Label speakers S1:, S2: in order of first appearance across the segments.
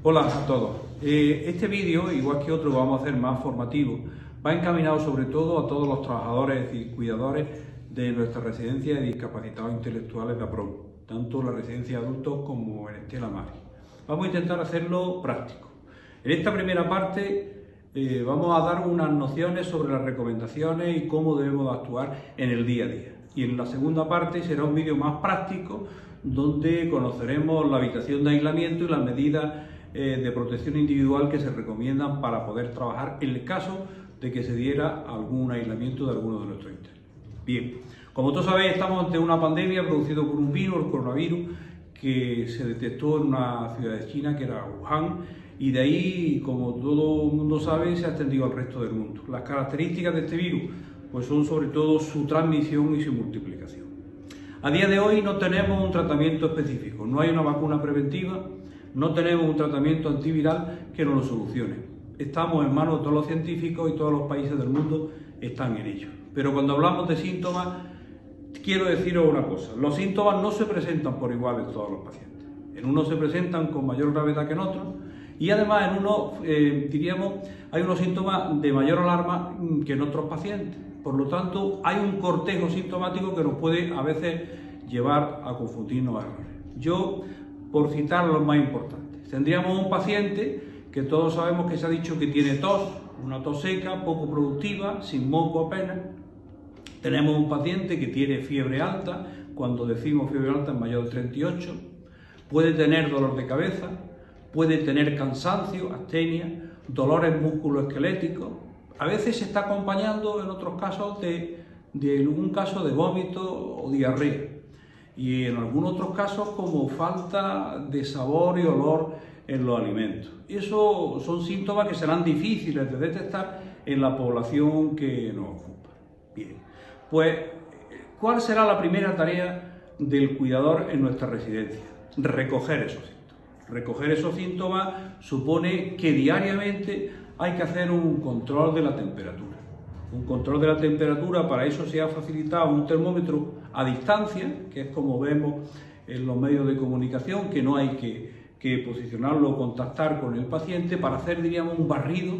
S1: Hola a todos. Este vídeo, igual que otro que vamos a hacer más formativo, va encaminado sobre todo a todos los trabajadores y cuidadores de nuestra residencia de discapacitados intelectuales de APROM, tanto en la residencia de adultos como en Estela Maris. Vamos a intentar hacerlo práctico. En esta primera parte vamos a dar unas nociones sobre las recomendaciones y cómo debemos actuar en el día a día. Y en la segunda parte será un vídeo más práctico donde conoceremos la habitación de aislamiento y las medidas de protección individual que se recomiendan para poder trabajar en el caso de que se diera algún aislamiento de alguno de nuestros internos. Bien, como todos sabéis, estamos ante una pandemia producida por un virus, el coronavirus, que se detectó en una ciudad de China que era Wuhan, y de ahí, como todo el mundo sabe, se ha extendido al resto del mundo. Las características de este virus pues son sobre todo su transmisión y su multiplicación. A día de hoy no tenemos un tratamiento específico, no hay una vacuna preventiva, no tenemos un tratamiento antiviral que nos lo solucione. Estamos en manos de todos los científicos y todos los países del mundo están en ello. Pero cuando hablamos de síntomas, quiero deciros una cosa: los síntomas no se presentan por igual en todos los pacientes. En unos se presentan con mayor gravedad que en otros, y además en unos, diríamos, hay unos síntomas de mayor alarma que en otros pacientes. Por lo tanto, hay un cortejo sintomático que nos puede a veces llevar a confundirnos a errores. Yo, por citar los más importantes, tendríamos un paciente que todos sabemos que se ha dicho que tiene tos, una tos seca, poco productiva, sin moco apenas. Tenemos un paciente que tiene fiebre alta, cuando decimos fiebre alta es mayor de 38, puede tener dolor de cabeza, puede tener cansancio, astenia, dolores musculoesqueléticos. A veces se está acompañando, en otros casos, de algún caso de vómito o diarrea. Y en algunos otros casos como falta de sabor y olor en los alimentos. Y eso son síntomas que serán difíciles de detectar en la población que nos ocupa. Bien, pues, ¿cuál será la primera tarea del cuidador en nuestra residencia? Recoger esos síntomas. Recoger esos síntomas supone que diariamente hay que hacer un control de la temperatura. Un control de la temperatura, para eso se ha facilitado un termómetro a distancia, que es como vemos en los medios de comunicación, que no hay que posicionarlo o contactar con el paciente, para hacer, diríamos, un barrido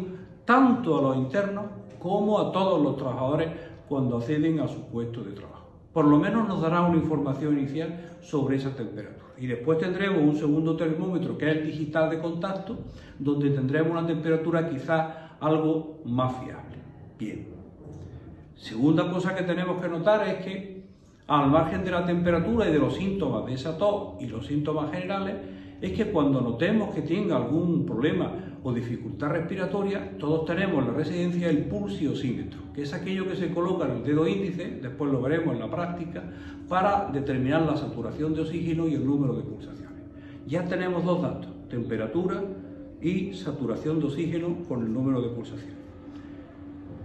S1: tanto a los internos como a todos los trabajadores cuando acceden a su puesto de trabajo. Por lo menos nos dará una información inicial sobre esa temperatura. Y después tendremos un segundo termómetro, que es el digital de contacto, donde tendremos una temperatura quizás algo más fiable. Bien. Segunda cosa que tenemos que notar es que, al margen de la temperatura y de los síntomas de esa tos y los síntomas generales, es que cuando notemos que tenga algún problema o dificultad respiratoria, todos tenemos en la residencia el pulsiosímetro, que es aquello que se coloca en el dedo índice, después lo veremos en la práctica, para determinar la saturación de oxígeno y el número de pulsaciones. Ya tenemos dos datos: temperatura y saturación de oxígeno con el número de pulsaciones.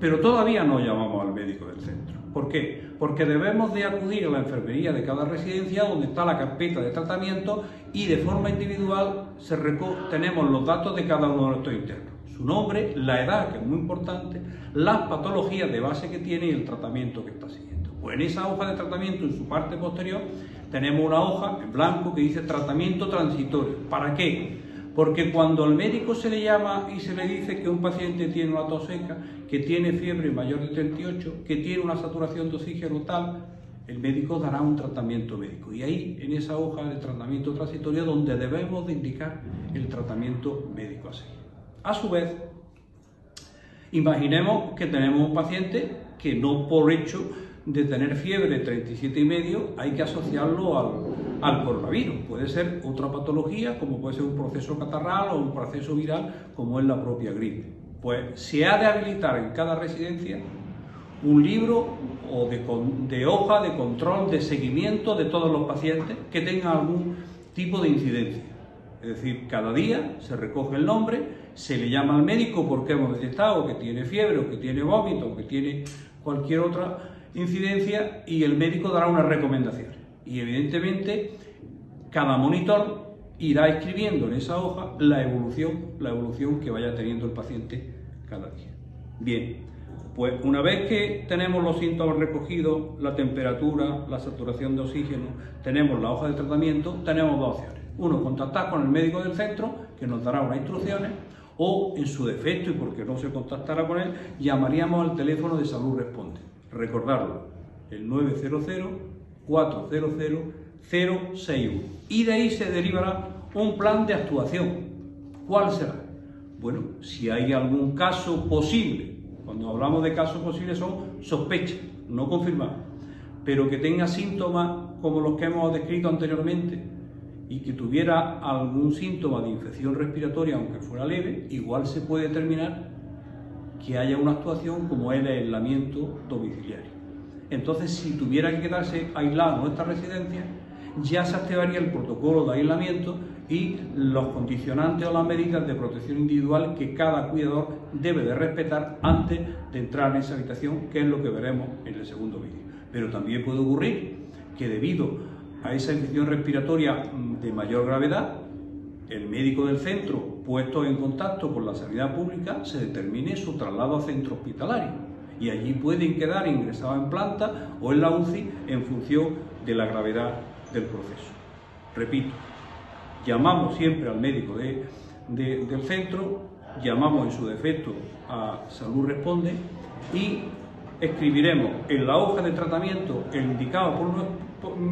S1: Pero todavía no llamamos al médico del centro. ¿Por qué? Porque debemos de acudir a la enfermería de cada residencia, donde está la carpeta de tratamiento, y de forma individual tenemos los datos de cada uno de nuestros internos. Su nombre, la edad, que es muy importante, las patologías de base que tiene y el tratamiento que está siguiendo. Pues en esa hoja de tratamiento, en su parte posterior, tenemos una hoja en blanco que dice tratamiento transitorio. ¿Para qué? Porque cuando al médico se le llama y se le dice que un paciente tiene una tos seca, que tiene fiebre mayor de 38, que tiene una saturación de oxígeno tal, el médico dará un tratamiento médico. Y ahí, en esa hoja de tratamiento transitorio, donde debemos de indicar el tratamiento médico a seguir. A su vez, imaginemos que tenemos un paciente que, no por hecho de tener fiebre 37,5, hay que asociarlo al coronavirus. Puede ser otra patología, como puede ser un proceso catarral o un proceso viral, como es la propia gripe. Pues se ha de habilitar en cada residencia un libro o de hoja de control, de seguimiento de todos los pacientes que tengan algún tipo de incidencia. Es decir, cada día se recoge el nombre, se le llama al médico porque hemos detectado que tiene fiebre o que tiene vómito o que tiene cualquier otra incidencia, y el médico dará unas recomendaciones. Y evidentemente cada monitor irá escribiendo en esa hoja la evolución que vaya teniendo el paciente cada día. Bien, pues una vez que tenemos los síntomas recogidos, la temperatura, la saturación de oxígeno, tenemos la hoja de tratamiento, tenemos dos opciones. Uno, contactar con el médico del centro, que nos dará unas instrucciones, o, en su defecto, y porque no se contactara con él, llamaríamos al teléfono de Salud Responde. Recordarlo, el 900-400-061. Y de ahí se derivará un plan de actuación. ¿Cuál será? Bueno, si hay algún caso posible, cuando hablamos de casos posibles son sospechas, no confirmadas, pero que tenga síntomas como los que hemos descrito anteriormente y que tuviera algún síntoma de infección respiratoria, aunque fuera leve, igual se puede determinar que haya una actuación como el aislamiento domiciliario. Entonces, si tuviera que quedarse aislado en nuestra residencia, ya se activaría el protocolo de aislamiento y los condicionantes o las medidas de protección individual que cada cuidador debe de respetar antes de entrar en esa habitación, que es lo que veremos en el segundo vídeo. Pero también puede ocurrir que debido a esa infección respiratoria de mayor gravedad, el médico del centro, puesto en contacto con la sanidad pública, se determine su traslado a centro hospitalario y allí pueden quedar ingresados en planta o en la UCI en función de la gravedad del proceso. Repito, llamamos siempre al médico del centro, llamamos en su defecto a Salud Responde y escribiremos en la hoja de tratamiento el indicado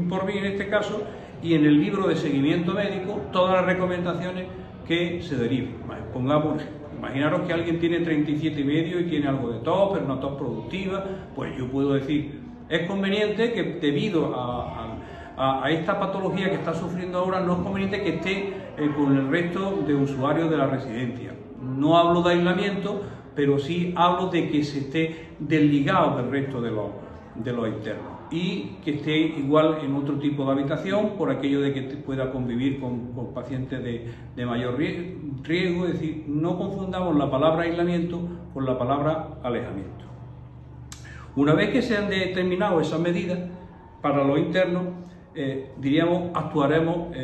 S1: por mí en este caso y en el libro de seguimiento médico todas las recomendaciones que se deriven. Pongamos, imaginaros que alguien tiene 37,5 y tiene algo de tos, pero una tos productiva, pues yo puedo decir, es conveniente que debido a esta patología que está sufriendo ahora, no es conveniente que esté con el resto de usuarios de la residencia. No hablo de aislamiento, pero sí hablo de que se esté desligado del resto de los internos y que esté igual en otro tipo de habitación por aquello de que pueda convivir con pacientes de mayor riesgo. Es decir, no confundamos la palabra aislamiento con la palabra alejamiento. Una vez que se han determinado esas medidas para los internos, diríamos, actuaremos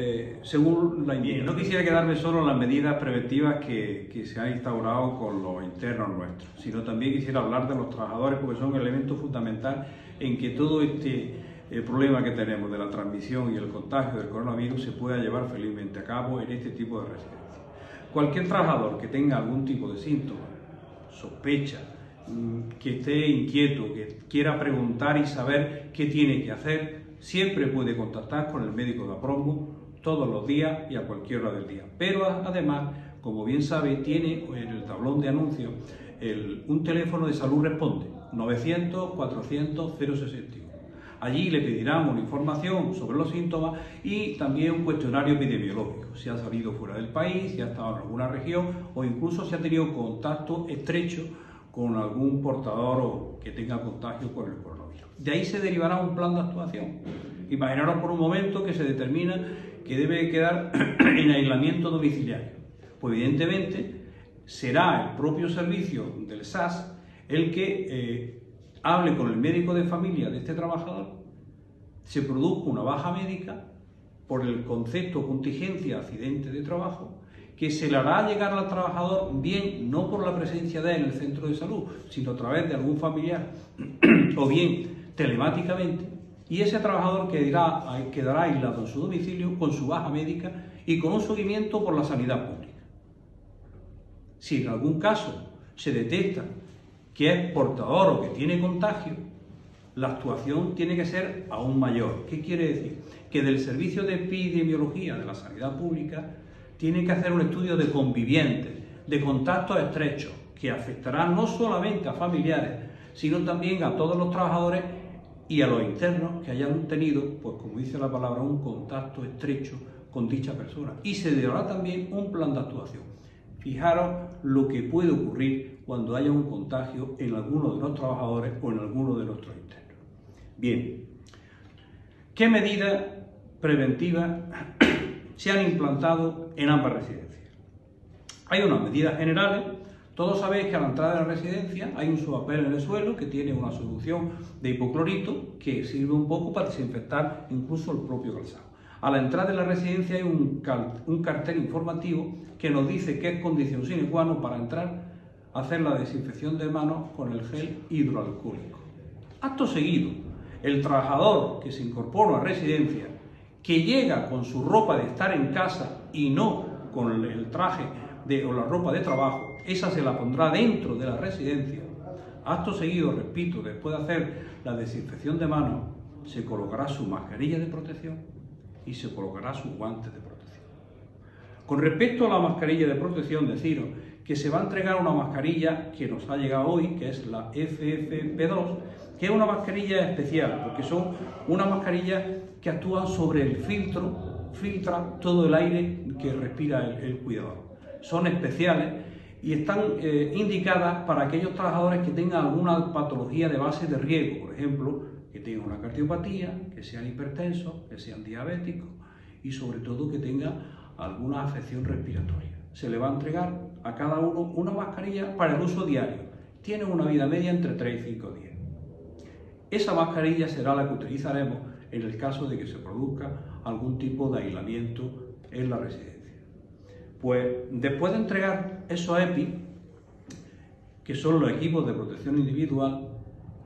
S1: según la indicación. No quisiera quedarme solo en las medidas preventivas que se han instaurado con los internos nuestros, sino también quisiera hablar de los trabajadores, porque son elementos fundamentales en que todo este problema que tenemos de la transmisión y el contagio del coronavirus se pueda llevar felizmente a cabo en este tipo de residencias. Cualquier trabajador que tenga algún tipo de síntoma, sospecha, que esté inquieto, que quiera preguntar y saber qué tiene que hacer, siempre puede contactar con el médico de Aprosmo todos los días y a cualquier hora del día. Pero además, como bien sabe, tiene en el tablón de anuncios un teléfono de Salud Responde, 900-400-061. Allí le pedirán una información sobre los síntomas y también un cuestionario epidemiológico, si ha salido fuera del país, si ha estado en alguna región o incluso si ha tenido contacto estrecho con algún portador o que tenga contagio con el coronavirus. De ahí se derivará un plan de actuación. Imaginaros por un momento que se determina que debe quedar en aislamiento domiciliario. Pues evidentemente será el propio servicio del SAS el que hable con el médico de familia de este trabajador, se produzca una baja médica por el concepto contingencia accidente de trabajo, que se le hará llegar al trabajador bien no por la presencia de él en el centro de salud, sino a través de algún familiar o bien telemáticamente, y ese trabajador quedará aislado en su domicilio con su baja médica y con un seguimiento por la sanidad pública. Si en algún caso se detecta que es portador o que tiene contagio, la actuación tiene que ser aún mayor. ¿Qué quiere decir? Que del servicio de epidemiología de la sanidad pública tiene que hacer un estudio de convivientes, de contactos estrechos, que afectará no solamente a familiares, sino también a todos los trabajadores y a los internos que hayan tenido, pues como dice la palabra, un contacto estrecho con dicha persona. Y se dará también un plan de actuación. Fijaros lo que puede ocurrir cuando haya un contagio en alguno de los trabajadores o en alguno de nuestros internos. Bien, ¿qué medidas preventivas se han implantado en ambas residencias? Hay unas medidas generales. Todos sabéis que a la entrada de la residencia hay un subapel en el suelo que tiene una solución de hipoclorito que sirve un poco para desinfectar incluso el propio calzado. A la entrada de la residencia hay un cartel informativo que nos dice que es condición sine qua non para entrar a hacer la desinfección de manos con el gel hidroalcohólico. Acto seguido, el trabajador que se incorpora a la residencia que llega con su ropa de estar en casa y no con el traje o la ropa de trabajo, esa se la pondrá dentro de la residencia. Acto seguido, repito, después de hacer la desinfección de manos, se colocará su mascarilla de protección y se colocará sus guantes de protección. Con respecto a la mascarilla de protección, deciros que se va a entregar una mascarilla que nos ha llegado hoy, que es la FFP2, que es una mascarilla especial, porque son una mascarilla que actúan sobre el filtra todo el aire que respira el cuidador. Son especiales y están indicadas para aquellos trabajadores que tengan alguna patología de base de riesgo, por ejemplo, que tengan una cardiopatía, que sean hipertensos, que sean diabéticos y sobre todo que tengan alguna afección respiratoria. Se le va a entregar a cada uno una mascarilla para el uso diario. Tiene una vida media entre 3 y 5 días. Esa mascarilla será la que utilizaremos en el caso de que se produzca algún tipo de aislamiento en la residencia. Pues después de entregar esos EPI, que son los equipos de protección individual,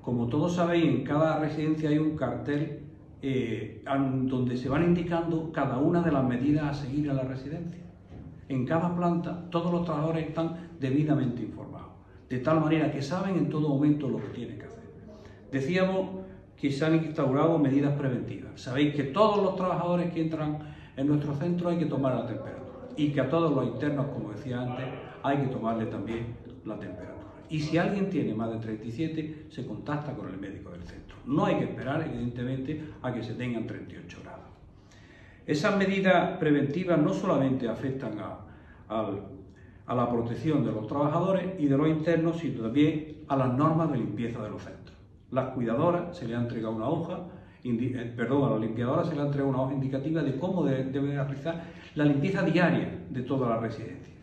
S1: como todos sabéis, en cada residencia hay un cartel donde se van indicando cada una de las medidas a seguir en la residencia. En cada planta todos los trabajadores están debidamente informados, de tal manera que saben en todo momento lo que tienen que hacer. Decíamos que se han instaurado medidas preventivas. Sabéis que todos los trabajadores que entran en nuestro centro hay que tomar la temperatura y que a todos los internos, como decía antes, hay que tomarle también la temperatura. Y si alguien tiene más de 37, se contacta con el médico del centro. No hay que esperar, evidentemente, a que se tengan 38 grados. Esas medidas preventivas no solamente afectan a la protección de los trabajadores y de los internos, sino también a las normas de limpieza de los centros. Las cuidadoras se les ha entregado una hoja, a las limpiadoras se les ha entregado una hoja indicativa de cómo debe realizar la limpieza diaria de toda la residencia,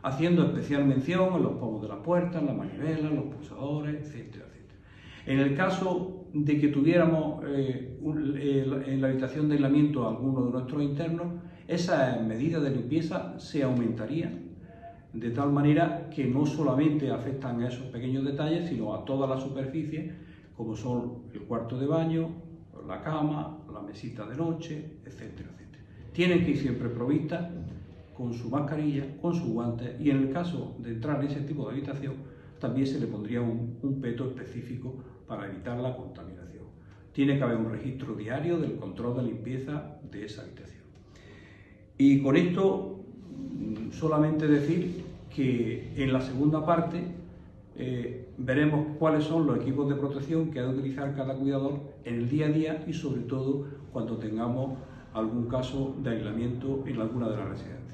S1: haciendo especial mención en los pomos de las puertas, en las manivelas, los pulsadores, etcétera, etcétera. En el caso de que tuviéramos en la habitación de aislamiento a alguno de nuestros internos, esas medidas de limpieza se aumentarían, de tal manera que no solamente afectan a esos pequeños detalles, sino a toda la superficie, como son el cuarto de baño, la cama, la mesita de noche, etcétera, etcétera. Tienen que ir siempre provistas con su mascarilla, con sus guantes, y en el caso de entrar en ese tipo de habitación también se le pondría un peto específico para evitar la contaminación. Tiene que haber un registro diario del control de limpieza de esa habitación. Y con esto solamente decir que en la segunda parte veremos cuáles son los equipos de protección que ha de utilizar cada cuidador en el día a día y sobre todo cuando tengamos algún caso de aislamiento en alguna de las residencias.